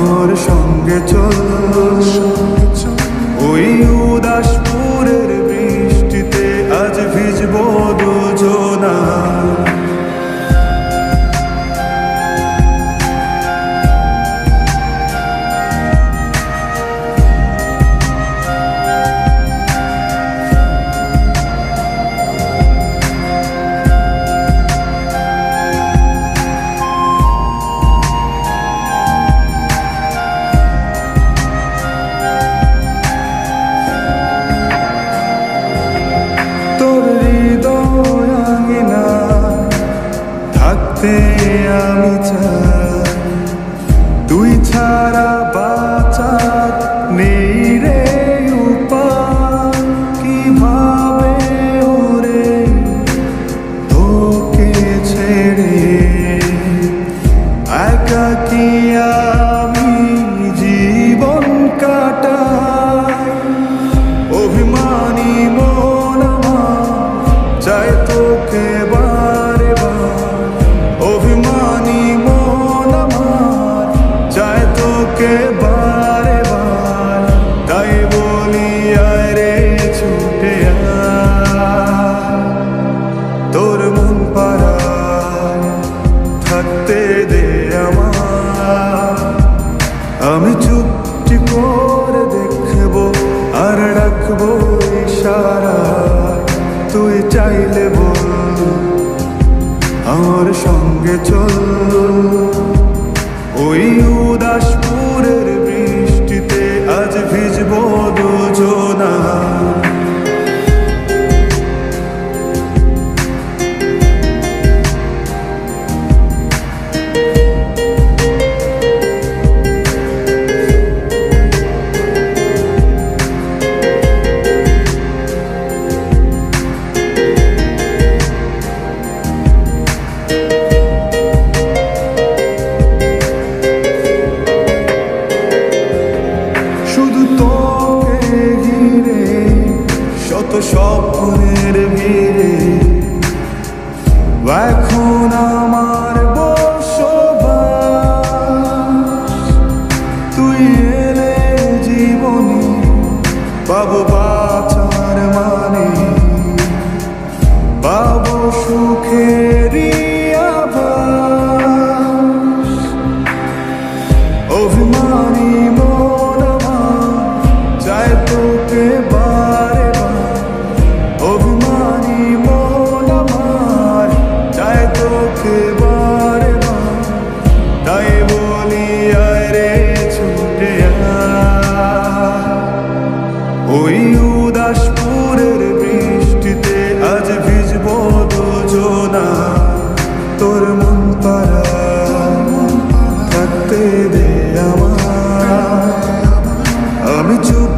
আমার সঙ্গে চল ওই উদাসপুরের বৃষ্টিতে আজ ভিজবো দুজনা। আমি চাই তুই ছাড়া বাঁচার নেই রে উপায়। কিভাবে ওরে তোকে ছেড়ে একাকী আমি জীবন কাটাই। অভিমানী মন আমার চায় তোকে বারে বার, অভিমানী মন আমার চায় তোকে বারে বার। তাই বলি আয় রে ছুটে আয়, তোর মন পাড়ায় থাকতে দে আমার। আমি চুপটি করে দেখবো আর রাখবো ইশারায়, তুই চাইলে বল আমার সঙ্গে চল ওই উদাসপুরের বৃষ্টিতে আজ ভিজবো দুজনা। শত স্বপ্নের ভিড়ে এখন আমার বসবাস। তুই এলে জীবনে পাবো বাঁচার মানে, পাবো সুখেরই আভাস। অভিমানী মন আমার চায় তোকে বারে বার, অভিমানী মন আমার চায় তোকে বারে বার। তাই বলি আয় রে ছুটে আয়, ওই উদাসপুরের বৃষ্টিতে আজ ভিজবো দুজনা। তোর মন পাড়ায় থাকতে দে আমার, আমি চুপ